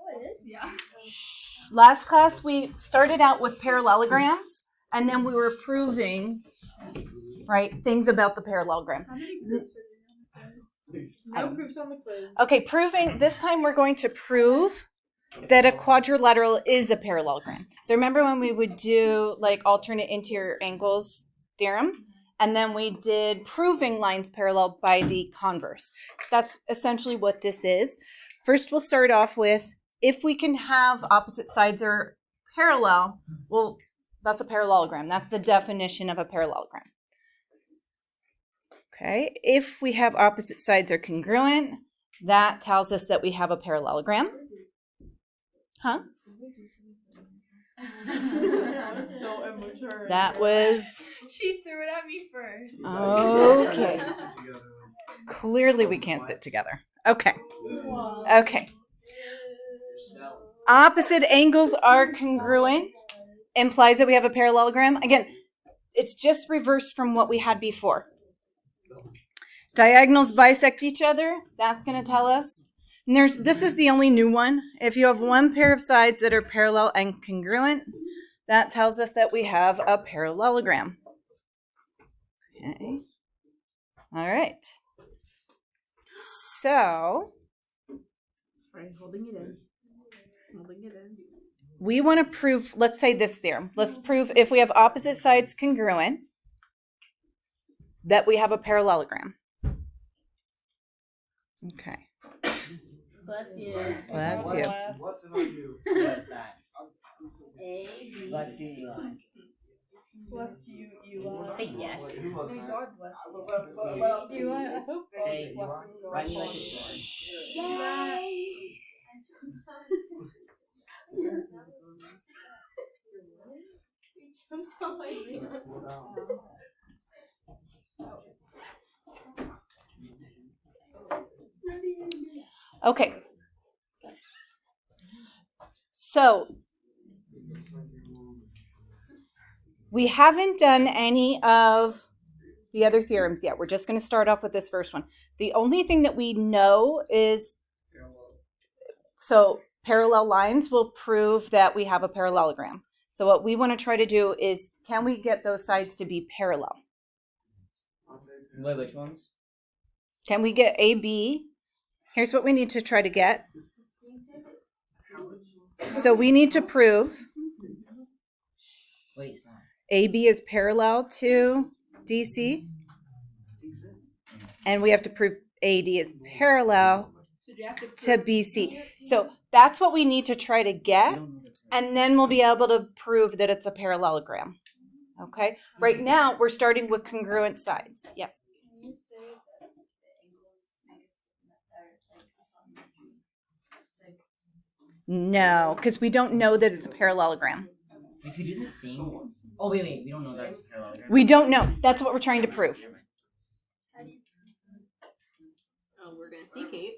Oh, it is? Yeah. Last class, we started out with parallelograms, and then we were proving, right, things about the parallelogram. How many proofs are there? No proofs on the quiz. Okay, proving, this time we're going to prove that a quadrilateral is a parallelogram. So remember when we would do like alternate interior angles theorem? And then we did proving lines parallel by the converse. That's essentially what this is. First, we'll start off with, if we can have opposite sides are parallel, well, that's a parallelogram. That's the definition of a parallelogram. Okay, if we have opposite sides are congruent, that tells us that we have a parallelogram. Huh? That was so immature. That was... She threw it at me first. Okay. Clearly we can't sit together. Okay. Okay. Opposite angles are congruent implies that we have a parallelogram. Again, it's just reversed from what we had before. Diagonals bisect each other. That's going to tell us. And this is the only new one. If you have one pair of sides that are parallel and congruent, that tells us that we have a parallelogram. Okay. All right. So, Sorry, holding it in. Holding it in. We want to prove, let's say this theorem. Let's prove if we have opposite sides congruent, that we have a parallelogram. Okay. Bless you. Bless you. What's it on you? What's that? A, B. Bless you, Eli. Bless you, Eli. Say yes. May God bless you. Eli, I hope Say, God's blessing goes write me on like a story. Yay! Okay. So, we haven't done any of the other theorems yet. We're just going to start off with this first one. The only thing that we know is, so parallel lines will prove that we have a parallelogram. So what we want to try to do is, can we get those sides to be parallel? Wait, which ones? Can we get AB? Here's what we need to try to get. So we need to prove Wait, stop. AB is parallel to DC. And we have to prove AD is parallel to BC. So that's what we need to try to get. And then we'll be able to prove that it's a parallelogram. Okay? Right now, we're starting with congruent sides. Yes? Can you say that the angles make it No, because we don't know that it's a parallelogram. We could do the thing. Oh, wait. We don't know that it's a parallelogram. We don't know. That's what we're trying to prove. Oh, we're gonna see Kate.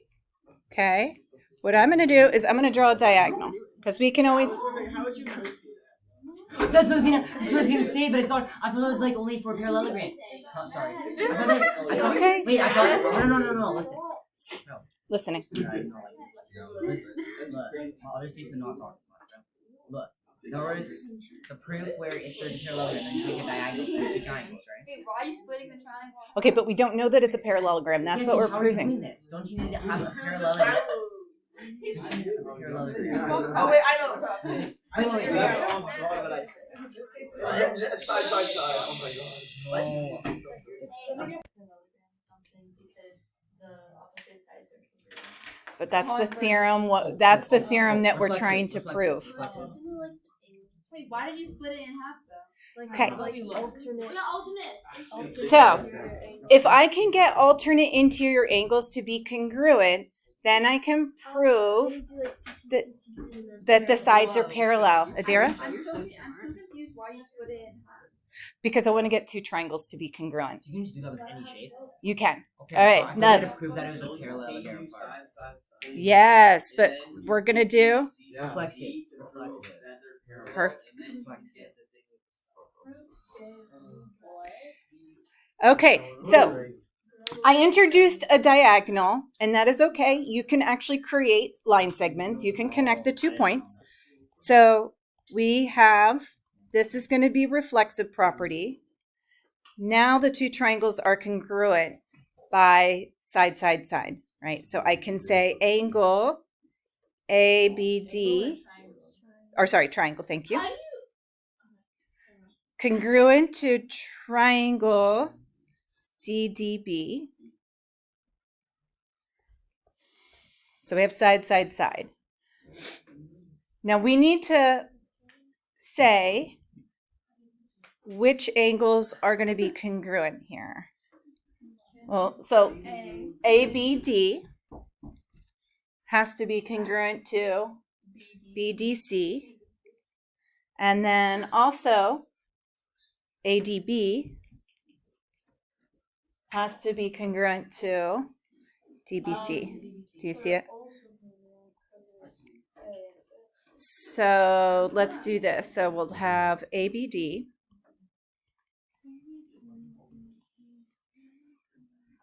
Okay? What I'm going to do is I'm going to draw a diagonal. Because we can always... That's what I was gonna say, but I thought it was like only for parallelogram. Oh, sorry. Okay. Wait, I thought. No. Listen. No. Listening. Other states would not talk this much. Look. In other words, the proof where if there's a parallelogram, then you make a diagonal between two triangles, right? Wait, why are you splitting the triangle? Okay, but we don't know that it's a parallelogram. That's what we're how are you proving. doing this? Don't you need to have a parallelogram? Oh wait, I know. Wait. Side by side. Oh my god. But that's the theorem. That's the theorem that we're trying to prove. Wait, why did you split it in half though? Okay. Alternate. Yeah, alternate. So, if I can get alternate interior angles to be congruent, then I can prove that the sides are parallel. Adira? I'm so confused why you split it in half. Because I want to get two triangles to be congruent. You can just do that with any shape. You can. Okay. All right, I had Ned. to prove that it was a parallelogram. Yes, but we're going to do... Reflex it. Perfect. Reflex it. Okay, so I introduced a diagonal, and that is okay. You can actually create line segments. You can connect the 2 points. So we have, this is going to be reflexive property. Now the 2 triangles are congruent by side, side, side, right? So I can say angle ABD, or sorry, triangle, thank you. Congruent to triangle CDB. So we have side, side, side. Now we need to say which angles are going to be congruent here. Well, so ABD has to be congruent to BDC. And then also ADB has to be congruent to DBC. Do you see it? So let's do this. So we'll have ABD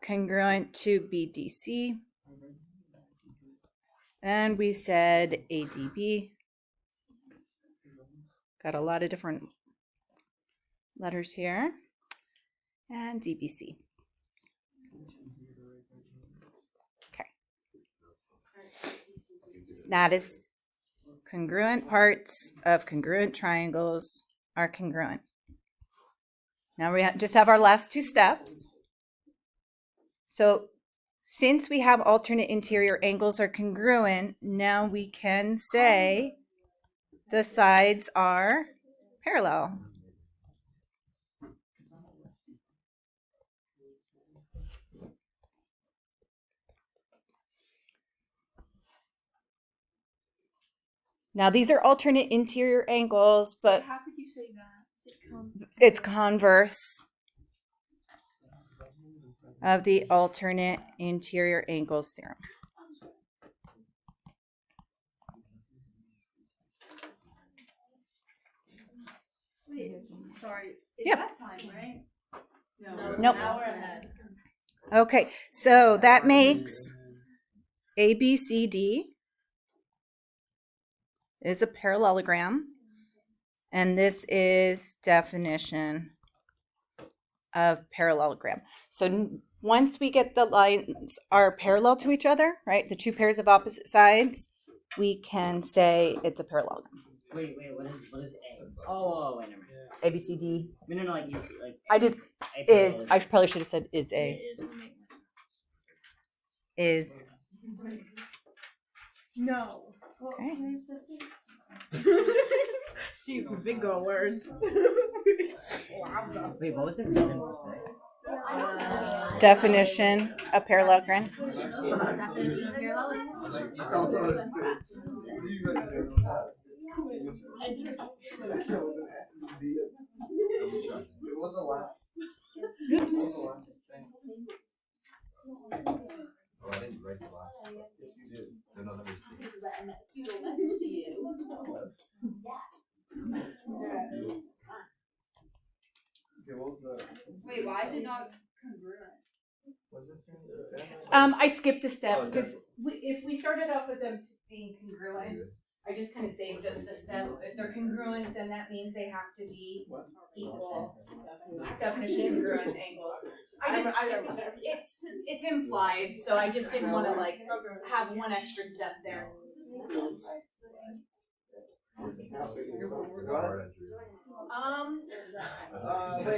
congruent to BDC. And we said ADB. Got a lot of different letters here. And DBC. Okay. That is congruent parts of congruent triangles are congruent. Now we just have our last 2 steps. So since we have alternate interior angles are congruent, now we can say the sides are parallel. Now these are alternate interior angles, but How could you say that? it's converse of the alternate interior angles theorem. Wait, sorry. It's Yep. that time, right? No, Nope. an hour ahead. Okay, so that makes ABCD is a parallelogram, and this is definition of parallelogram. So once we get the lines are parallel to each other, right, the 2 pairs of opposite sides, we can say it's a parallelogram. Wait, what is A? Oh, wait, never mind. ABCD. No, like you like. I just A is. I probably should have said is A a is will make more sense. is. No. Okay. She's some big girl words. Wait, what was the reason for 6? Definition of parallelogram. It was the last. Oops. Oh, I didn't write the last. Yes, you did. No, that was 6. Okay, what was the? Wait, why is it not congruent? What's this thing? I skipped a step because if we started off with them being congruent, I just kind of saved just a step. If they're congruent, then that means they have to be equal. Definition congruent angles. It's implied, so I just didn't want to like have one extra step there. It's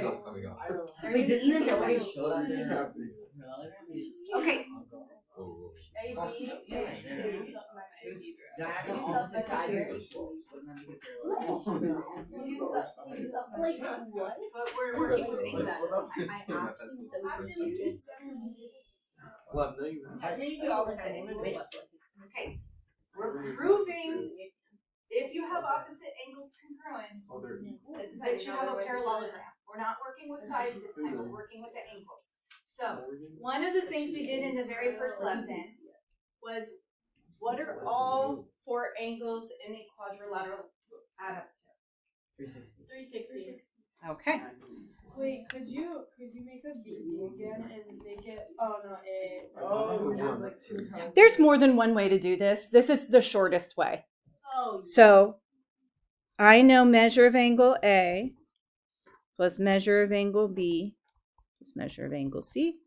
not coming up. Wait, doesn't this already show that there's Okay. Oh, diagonal opposite sides are equal. Wouldn't that make it parallel? But we're working with angles. Well, no, you Okay. We're proving if you have opposite angles congruent, Oh, they're equal. that you have a parallelogram. We're not working with sides this time, we're working with the angles. So one of the things we did in the very first lesson was what are all 4 angles in a quadrilateral add up to? 360. 360. Okay. Wait, could you make a B again and make it? Oh no, A. Oh, yeah. like 2 times. There's more than one way to do this. This is the shortest way. Oh. So I know measure of angle A plus measure of angle B plus measure of angle C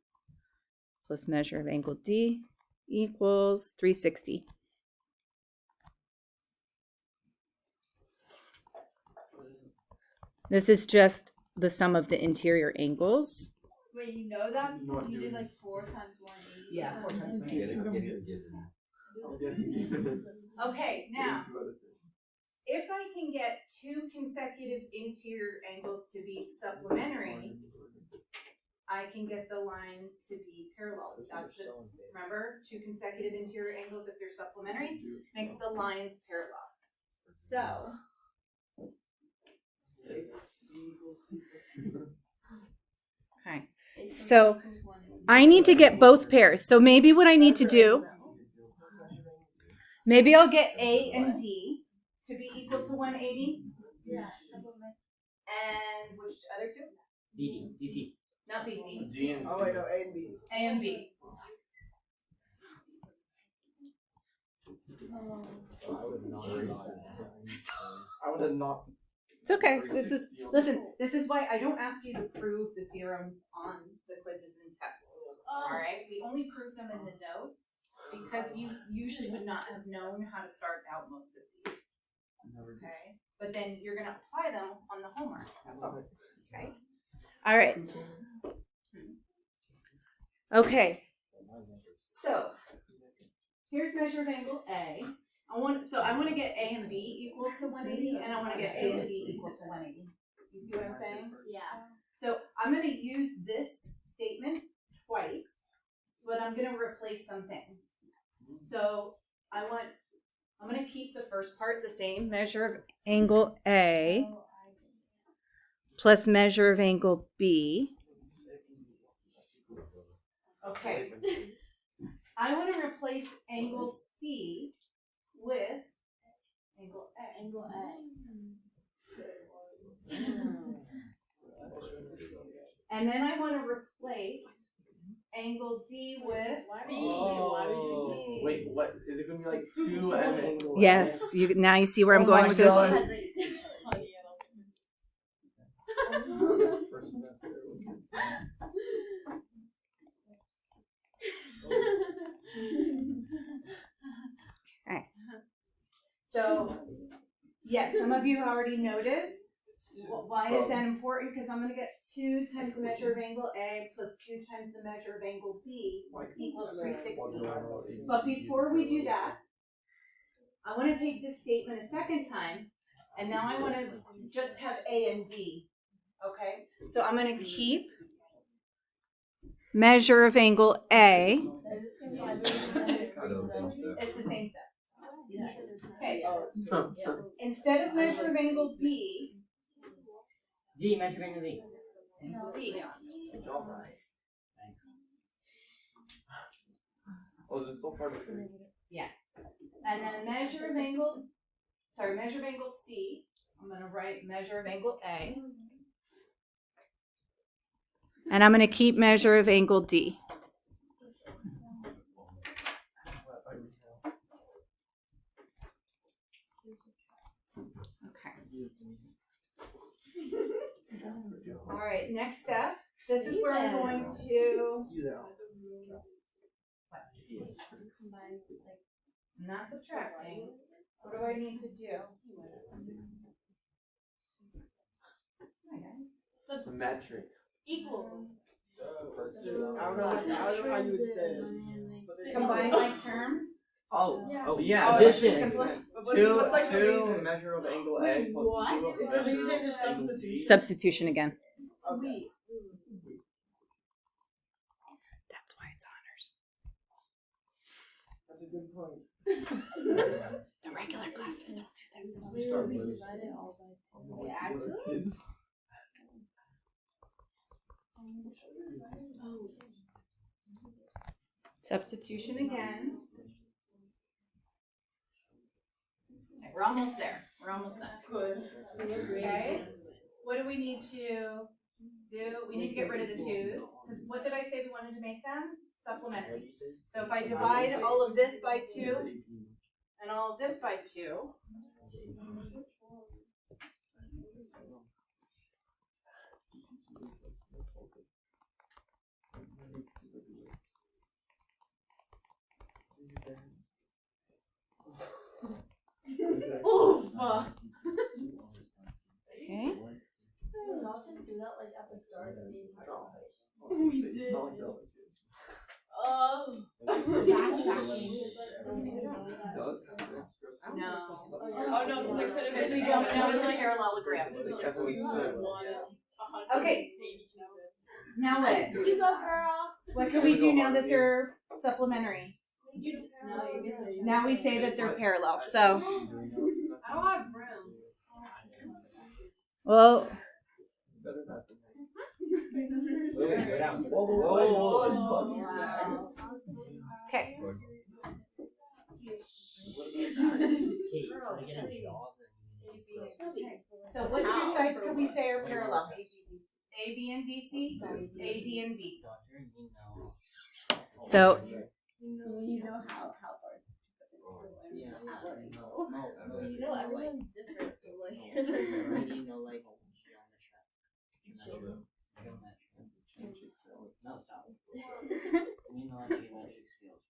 plus measure of angle D equals 360. This is just the sum of the interior angles. Wait, you know that because you did like 4 times 180. Yeah, 4 times 180. Okay, now, if I can get 2 consecutive interior angles to be supplementary, I can get the lines to be parallel. That's the, remember, 2 consecutive interior angles, if they're supplementary, makes the lines parallel. So, okay. So I need to get both pairs. So maybe what I need to do, maybe I'll get A and D to be equal to 180. Yeah. And which other 2? BD, DC. Not BC. G and oh wait, no, A and B. A and B. I would have not. It's okay. This is why I don't ask you to prove the theorems on the quizzes and tests. All right? We only prove them in the notes because you usually would not have known how to start out most of these. Okay? But then you're going to apply them on the homework. That's all. Okay? All right. Okay. So, here's measure of angle A. I want to get A and B equal to 180, and I want to get A and B equal to 180. You see what I'm saying? Yeah. So I'm going to use this statement twice, but I'm going to replace some things. So I'm going to keep the first part the same. Measure of angle A plus measure of angle B. Okay. I want to replace angle C with angle A. Angle A. And then I want to replace angle D with B. Oh. Wait, what? Is it going to be like 2 M angle? Yes, now you see where I'm Oh going my with this. God. Okay. So, yes, some of you already noticed. Why is that important? Because I'm going to get 2 times the measure of angle A plus 2 times the measure of angle B equals 360. But before we do that, I want to take this statement a second time, and now I want to just have A and D. Okay? So I'm going to keep measure of angle A. It's the same step. Okay. Instead of measure of angle B, D, measure of angle D. D. Oh, is this still part of it? Yeah. And then measure of angle C. I'm going to write measure of angle A. And I'm going to keep measure of angle D. Okay. All right, next step. This is where I'm going to... I'm not subtracting. What do I need to do? Symmetric. Equal. I don't know how you would say it. Combine like terms? Oh, Yeah. oh yeah, Addition. What's like the measure of angle A plus What? 2 of Is the the measure reason of just angle B? Substitution again. Okay. That's why it's honors. That's a good point. The regular classes don't do this. Kids. Substitution again. Okay, we're almost there. We're almost done. Good. Okay. what do we need to do? We need to get rid of the 2's. Because what did I say we wanted to make them? Supplementary. So if I divide all of this by 2 and all of this by 2, Oof. okay. I'll just do that like at the start of the entire We did. Oh. No. Oh no, it's like sort of Because we don't know it's a parallelogram. Okay. Now what? You go, girl. What can we do now that they're supplementary? You just Now we say that they're parallel. So, I don't have room. well, okay. So what 2 sides could we say are parallel? A, B, and D, C? A, D, and B. So, You know how far. Yeah. You know, everyone's different, so like. No, stop. You know, geometric scales.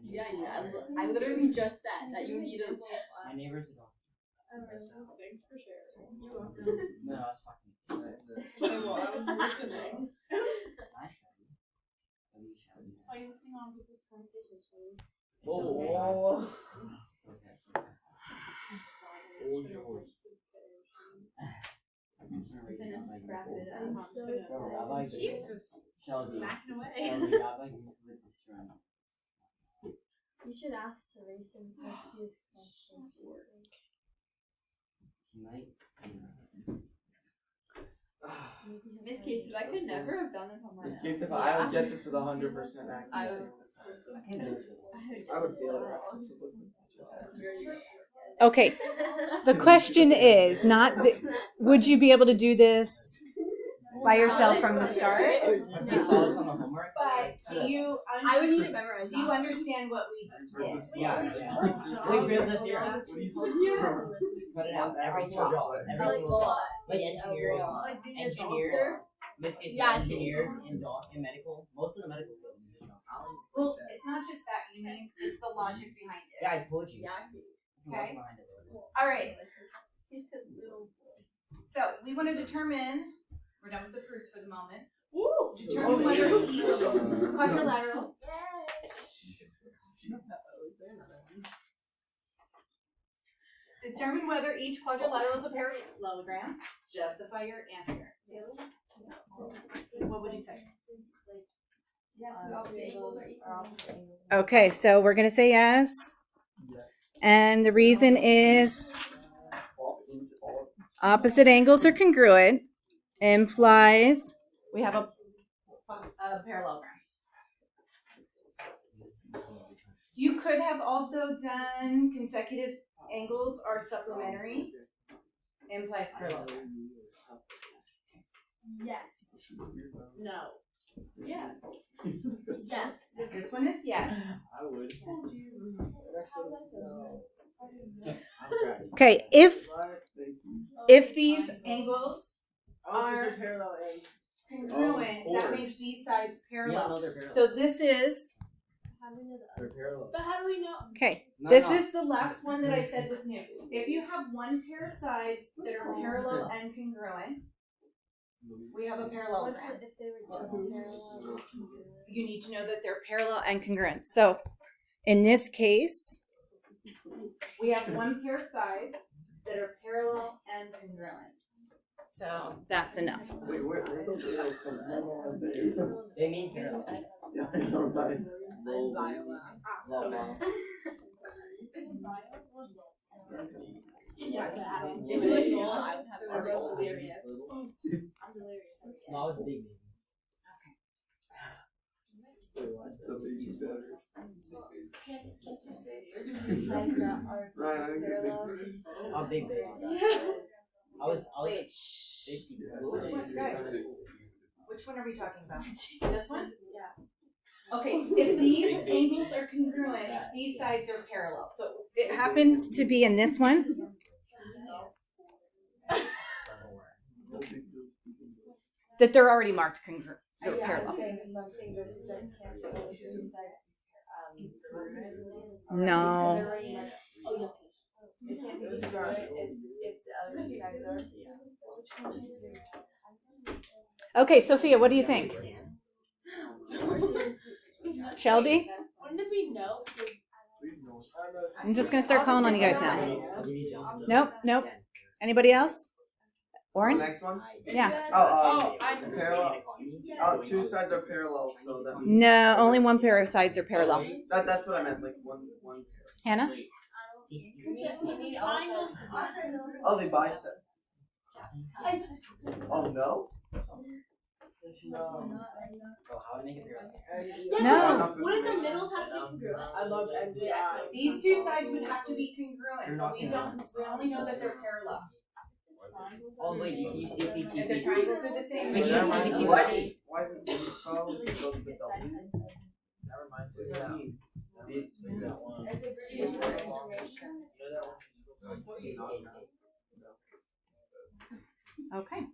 Yeah, my neighbors. I literally just said that you need a. My neighbors are not. Thanks for sharing. No, I was talking. Well, I was listening. I shall be. Are you listening on people's conversations? Oh. Okay. Old George. Gonna scrap it up. Jesus. Shelby. Smacking away. Shelby, I like you with the string. You should ask Teresa and see his question. He might. Miss Casey, I could never have done this on my Miss own. Case, if I would get this with 100% accuracy, I would feel it. okay. The question is not, would you be able to do this by yourself from the start? Once you saw this on the homework. But do you? I would need to memorize. Do you understand what we did? Yeah. We proved the theorem. Put it out every single job. Every single job. Like engineering. Like being a Engineers. doctor. In this case, Yes. engineers in medical. Most of the medical field is college. Well, it's not just that, you mean, it's the logic behind it. Yeah, I told you. Yeah. It's the logic behind it. All right. He said little. So we want to determine. We're done with the proofs for the moment. Woo! Determine whether each quadrilateral. Determine whether each quadrilateral is a parallelogram. Justify your answer. What would you say? Yes, we all say angles are equal. Okay, so we're gonna say yes, and the reason is opposite angles are congruent. Implies we have a parallelogram. You could have also done consecutive angles are supplementary. Implies parallelogram. Yes. No. Yeah. Yes. This one is yes. I would. Okay, if these angles are parallel congruent, Of that course. makes these sides Yeah, parallel. no, they're parallel. So this is They're parallel. But how do we know? okay. No, This no. is the last one that I said was new. If you have one pair of sides that are parallel and congruent, we have a parallelogram. If they were just parallel? You need to know that they're parallel and congruent. So in this case, we have one pair of sides that are parallel and congruent. So that's enough. Wait, where those guys come from? They mean parallel. Yeah, I know, right? Yes. I would If it was small, I would have it hilarious. I'm hilarious. No, I was big. The baby's better. Can't you say two sides that are Ryan, I think you're parallel. big. Oh, big. I was Wait, 50. Which one, guys? Which one are we talking about? This one? Yeah. Okay, if these angles are congruent, these sides are parallel. So it happens to be in this one. That they're already marked congruent. They're Yeah, parallel. I'm saying those two sides can't be those two sides. No. They're already marked. Oh, yeah. It can't be congruent if the other two sides are. Okay, Sophia, what do you think? Shelby? Wouldn't it be no? I'm just gonna start calling on you guys now. Nope. Anybody else? The Warren? next one? Yeah. Parallel. Two sides are parallel, so that means No, only one pair of sides are parallel. that's what I meant. Like one. Hannah? Oh, they bisect. Oh no. Oh, how to make it parallel? No. Wouldn't the middles have to be congruent? I love NDI. These two sides would have to be congruent. We only know that they're parallel. Oh, wait, you see PT. And the triangles are the same. Wait, you see PT. Why isn't it so? That reminds me What does that mean? Okay.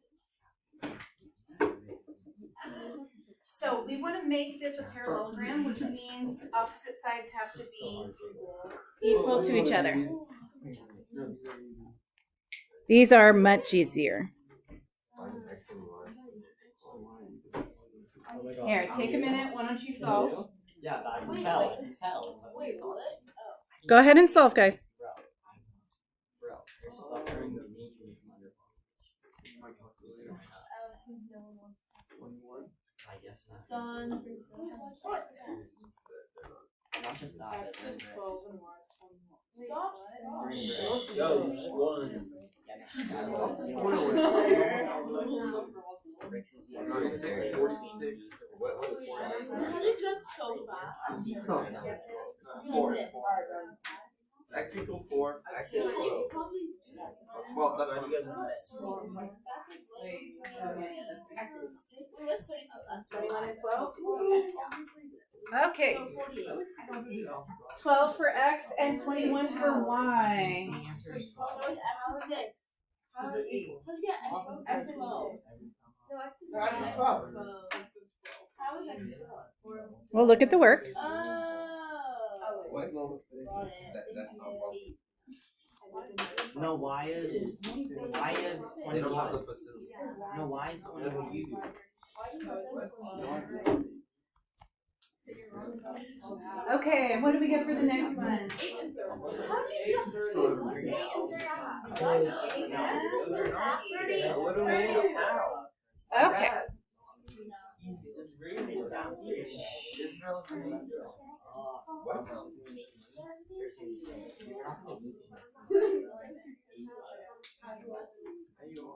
So we want to make this a parallelogram, which means opposite sides have to be equal to each other. These are much easier. Here, take a minute. Why don't you solve? Yeah, but I can tell. Wait, what? Go ahead and solve, guys. Bro, you're suffering the nature of I guess not. Done. Not just that, X but is 12 and Y is 21. Stop. How did that so fast? X equals 4. X is 12. 12. That's what X is 6. What's 21 and 12? Okay. 12 for X and 21 for Y. X is 6. How did you get X is 12? No, X is X is 12. 12. How is X 12? Well, look at the work. Oh. What? Got it. That's not possible. No, why is 20? don't have the facility. No, why is 20? Okay, what do we get for the next one? 8 and 30. How did you get 30? 8 and 30. What do we mean? How? Okay. What?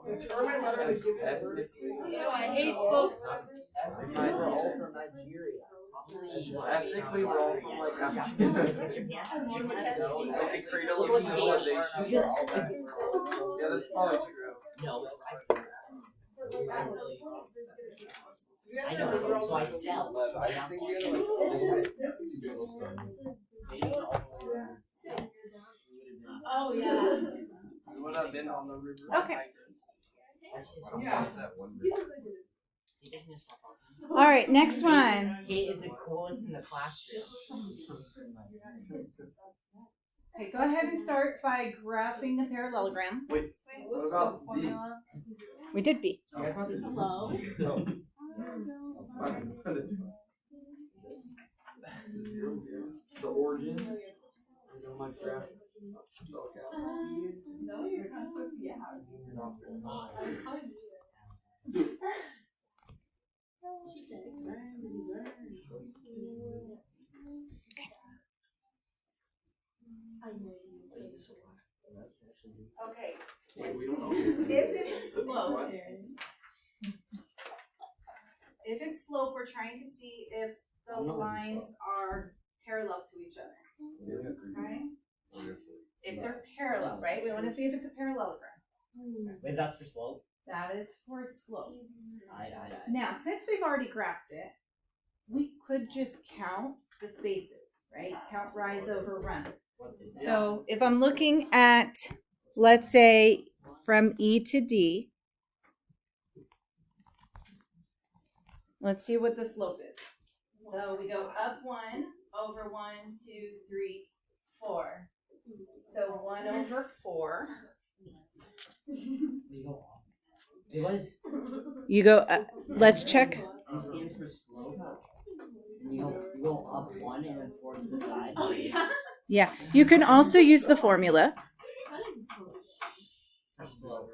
Determine whether to give Ew, I hate folks. We're all from Nigeria. Ethnically, we're all from like Afghanistan. Like the cradle of civilization. We're all back. Yeah, that's probably true. No, it's I know, so I sell. I think we gotta Oh, yeah. we would have been on the river. Okay. Yeah. All right, next one. Kate is the coolest in the classroom. Okay, go ahead and start by graphing the parallelogram. Wait, what about B? We did B. You guys want the Hello. No. The origin. You know my graph. No, you're kind of yeah. Okay. Wait, we don't know. If it's slope, we're trying to see if the lines are parallel to each other. Okay? parallel, right? We want to see if it's a parallelogram. Wait, that's for slope. That is for slope. I. Now, since we've already graphed it, we could just count the spaces, right? Count rise over run. So if I'm looking at, let's say, from E to D, let's see what the slope is. So we go up 1 over 1, 2, 3, 4. So 1 over 4. It was. You go, let's check. M stands for slope. And you go up 1 and then 4 to the side. Oh, yeah. Yeah, you can also use the formula. For slope.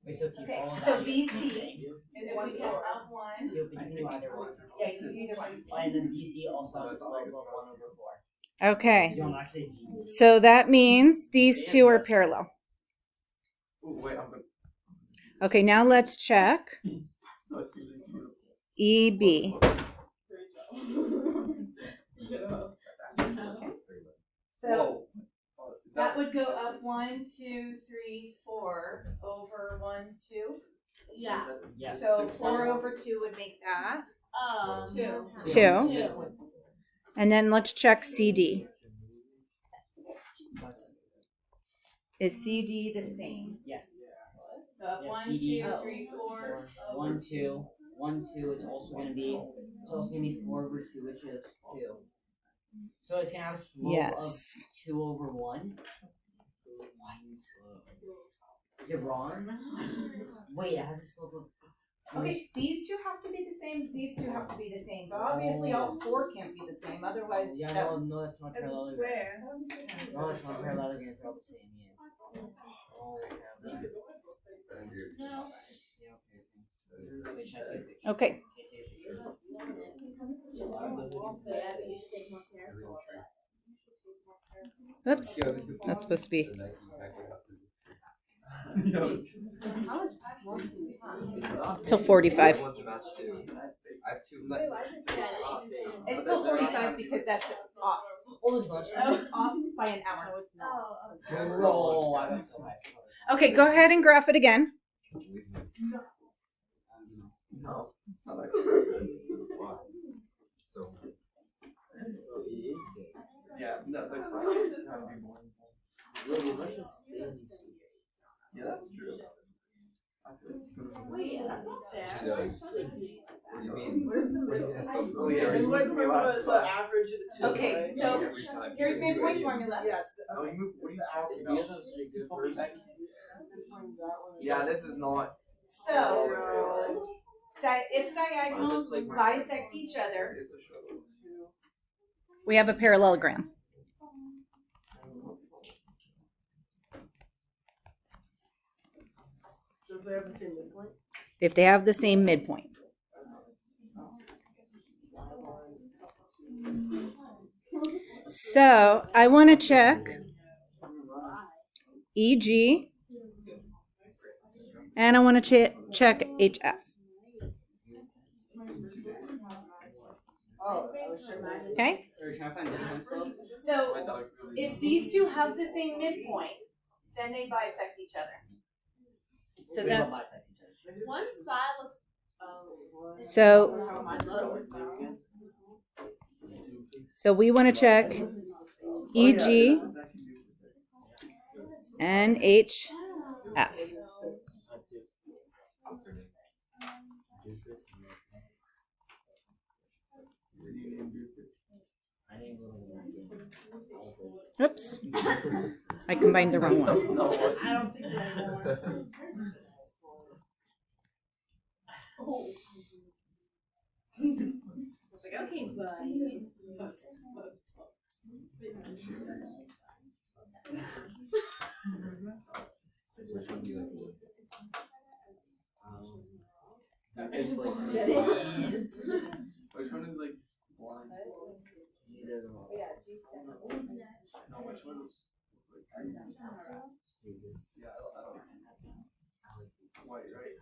Wait, so if you Okay, follow so that, BC, if we go up 1, so you can do either one. yeah, you can do either one. And then BC also has a slope of 1 over 4. Okay, You don't actually G. so that means these two are parallel. Ooh, wait, I'm gonna. Okay, now let's check No, it's usually EB. So Whoa. Is that would go up 1, 2, 3, 4 over 1, 2. Yeah. Yes. So 4 over 2 would make that. 2. 2. And then let's check CD. Is CD the same? Yeah. So up Yeah, 1, CD. 2, 3, 4. 1, 2. 1, 2. It's also gonna be 4 over 2, which is 2. So it's gonna have a slope Yes. of 2 over 1. Is it wrong? Wait, it has a slope of. Okay, these two have to be the same. These two have to be the same. But obviously, all 4 can't be the same. Otherwise, Yeah, that no, that's not parallelogram. Where? No, it's not parallelogram. They're all the same. Yeah. Oh, parallelogram. No. Wait, should I take a picture? Okay. Oops. That's supposed to be. Till 45. I have two. It's still 45 because that's off. Oh, it's not. Oh, it's off by an hour. No, it's not. Bro, I got so high. Okay, go ahead and graph it again. No, it's not actually. Why? So. Yeah, no, they're probably trying to be more. Yeah, that's true. Wait, that's not fair. She does. What do you What do you mean? Oh, yeah, And what was the average of the two? Okay, right? so Every time. here's midpoint formula. Yes. Oh, Okay. what are you talking Because about? the average- Yeah, this is not. So, if diagonals bisect each other, we have a parallelogram. So if they have the same midpoint? If they have the same midpoint. So I want to check EG and I want to check HF. Oh, I was sure. Okay? So you're trying to find midpoint slope? So if these two have the same midpoint, then they bisect each other. So We don't that's bisect each other. One side looks. so How mine looks. so we want to check EG and HF. I named little. Oops. I combined the wrong one. I don't think so anymore. Like, okay, buddy. Which one do you like more? Which one is like blind? Neither of them. No, which one is like. Yeah, I don't. White, right?